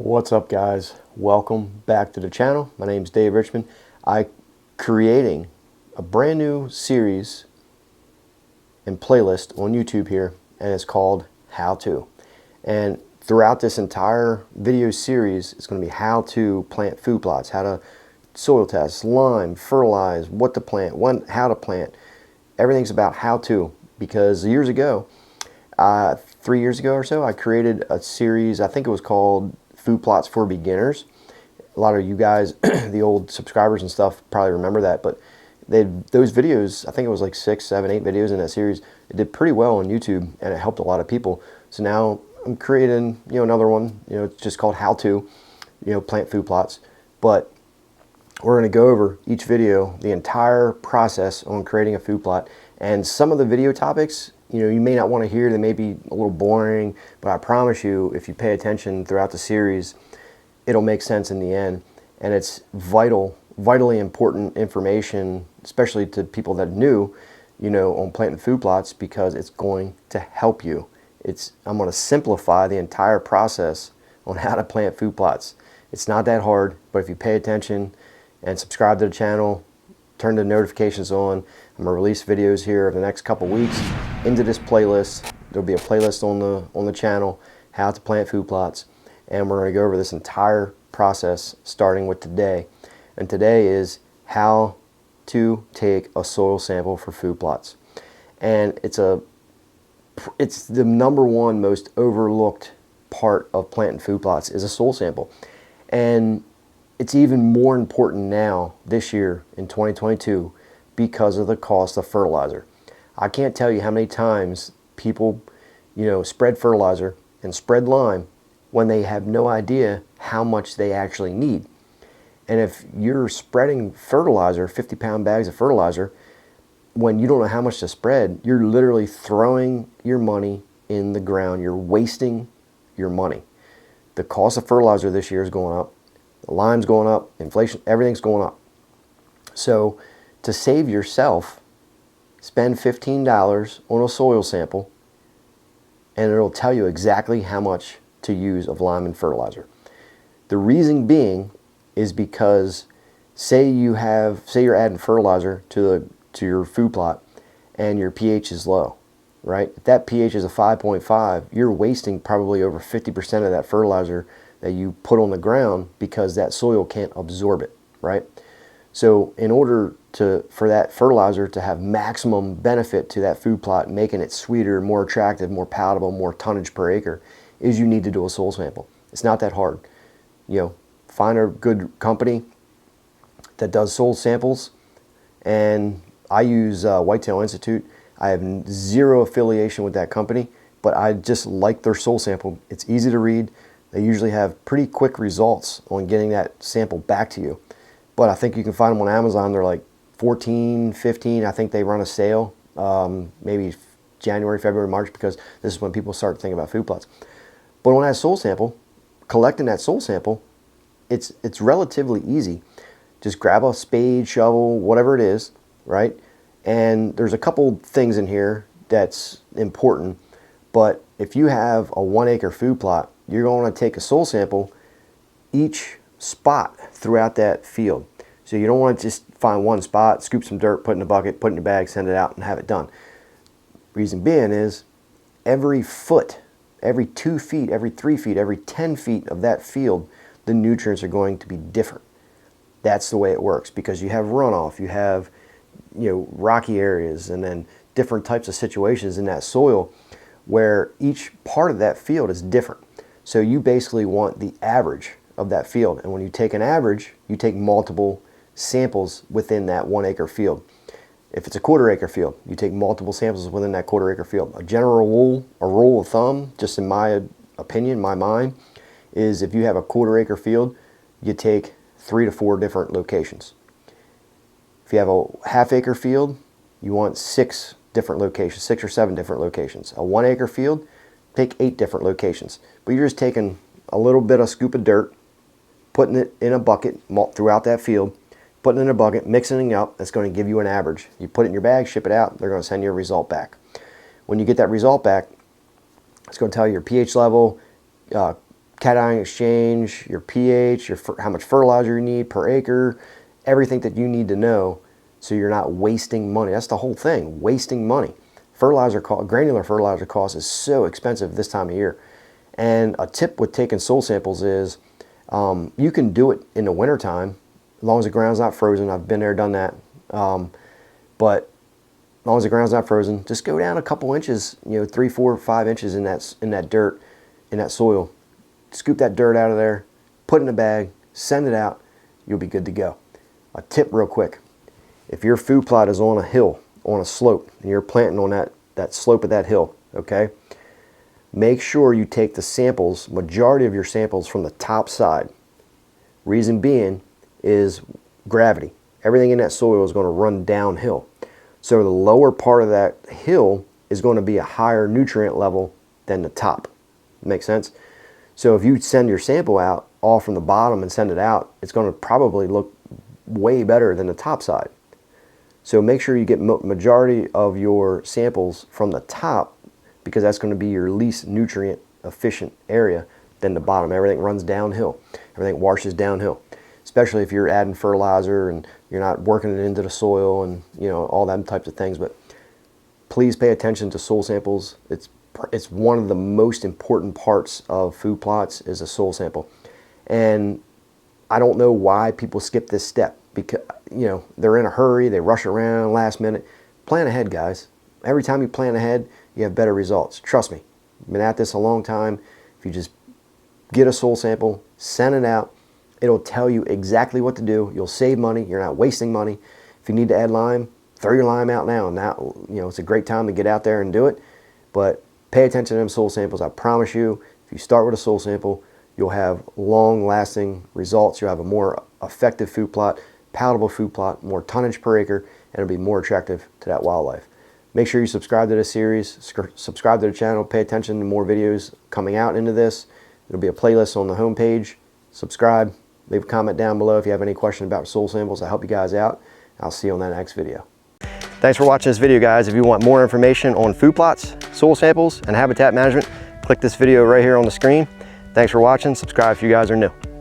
What's up, guys? Welcome back to the channel. My name is Dave Richmond. I'm creating a brand new series and playlist on YouTube here, and it's called How To. And throughout this entire video series, it's going to be how to plant food plots, how to soil test, lime, fertilize, what to plant, when, how to plant. Everything's about how to, because years ago, 3 years ago or so, I created a series. I think it was called Food Plots for Beginners. A lot of you guys, the old subscribers and stuff, probably remember that. But those videos, I think it was like 6, 7, 8 videos in that series. It did pretty well on YouTube, and it helped a lot of people. So now I'm creating, another one. It's just called How To, plant food plots. But we're going to go over each video, the entire process on creating a food plot, and some of the video topics, you may not want to hear. They may be a little boring, but I promise you, if you pay attention throughout the series, it'll make sense in the end. And it's vitally important information, especially to people that are new, on planting food plots, because it's going to help you. I'm going to simplify the entire process on how to plant food plots. It's not that hard, but if you pay attention and subscribe to the channel, turn the notifications on, I'm going to release videos here over the next couple weeks into this playlist. There'll be a playlist on the channel, how to plant food plots, and we're going to go over this entire process starting with today. And today is how to take a soil sample for food plots. And it's the number one most overlooked part of planting food plots is a soil sample. And it's even more important now this year in 2022 because of the cost of fertilizer. I can't tell you how many times people, spread fertilizer and spread lime when they have no idea how much they actually need. And if you're spreading fertilizer, 50-pound bags of fertilizer, when you don't know how much to spread, you're literally throwing your money in the ground. You're wasting your money. The cost of fertilizer this year is going up. The lime's going up, inflation, everything's going up. So to save yourself, spend $15 on a soil sample, and it'll tell you exactly how much to use of lime and fertilizer. The reason being is because say you're adding fertilizer to your food plot and your pH is low, right? If that pH is a 5.5, you're wasting probably over 50% of that fertilizer that you put on the ground because that soil can't absorb it, right? So in order for that fertilizer to have maximum benefit to that food plot, making it sweeter, more attractive, more palatable, more tonnage per acre, is you need to do a soil sample. It's not that hard. Find a good company that does soil samples, and I use Whitetail Institute. I have zero affiliation with that company, but I just like their soil sample. It's easy to read. They usually have pretty quick results on getting that sample back to you. But I think you can find them on Amazon. They're like $14, $15. I think they run a sale, maybe January, February, March, because this is when people start thinking about food plots. But on that soil sample, collecting that soil sample, it's relatively easy. Just grab a spade, shovel, whatever it is, right? And there's a couple things in here that's important. But if you have a 1 acre food plot, you're going to take a soil sample each spot throughout that field. So you don't want to just find one spot, scoop some dirt, put in a bucket, put in your bag, send it out, and have it done. Reason being is every foot, every 2 feet, every 3 feet, every 10 feet of that field, the nutrients are going to be different. That's the way it works, because you have runoff, you have rocky areas, and then different types of situations in that soil where each part of that field is different. So you basically want the average of that field. And when you take an average, you take multiple samples within that 1 acre field. If it's a 1/4 acre field, you take multiple samples within that 1/4 acre field. A rule of thumb, just in my opinion, my mind, is if you have a 1/4 acre field, you take 3 to 4 different locations. If you have a 1/2 acre field, you want 6 different locations, 6 or 7 different locations. A 1 acre field, take 8 different locations. But you're just taking a little bit of scoop of dirt, putting it in a bucket throughout that field, putting it in a bucket, mixing it up. That's going to give you an average. You put it in your bag, ship it out, they're going to send you a result back. When you get that result back, it's going to tell you your pH level, cation exchange, your pH, how much fertilizer you need per acre, everything that you need to know so you're not wasting money. That's the whole thing, wasting money. Granular fertilizer cost is so expensive this time of year. And a tip with taking soil samples is you can do it in the wintertime as long as the ground's not frozen. I've been there, done that. But as long as the ground's not frozen, just go down a couple inches, 3, 4, 5 inches in that dirt, in that soil. Scoop that dirt out of there, put it in a bag, send it out, you'll be good to go. A tip real quick, if your food plot is on a hill, on a slope, and you're planting on that slope of that hill, okay, make sure you take the samples, majority of your samples, from the top side. Reason being is gravity. Everything in that soil is going to run downhill. So the lower part of that hill is going to be a higher nutrient level than the top. Make sense? So if you send your sample out all from the bottom and send it out, it's going to probably look way better than the top side. So make sure you get majority of your samples from the top, because that's going to be your least nutrient efficient area than the bottom. Everything runs downhill. Everything washes downhill, especially if you're adding fertilizer and you're not working it into the soil and all them types of things. But please pay attention to soil samples. It's one of the most important parts of food plots is a soil sample. And I don't know why people skip this step, because they're in a hurry, they rush around last minute. Plan ahead, guys. Every time you plan ahead, you have better results. Trust me, I've been at this a long time. If you just get a soil sample, send it out, it'll tell you exactly what to do. You'll save money. You're not wasting money. If you need to add lime, throw your lime out now. Now, it's a great time to get out there and do it. But pay attention to them soil samples. I promise you, if you start with a soil sample, you'll have long-lasting results. You'll have a more effective food plot, palatable food plot, more tonnage per acre, and it'll be more attractive to that wildlife. Make sure you subscribe to this series, subscribe to the channel, pay attention to more videos coming out into this. There'll be a playlist on the homepage. Subscribe, leave a comment down below if you have any questions about soil samples. I help you guys out. I'll see you on that next video. Thanks for watching this video, guys. If you want more information on food plots, soil samples, and habitat management, click this video right here on the screen. Thanks for watching. Subscribe if you guys are new.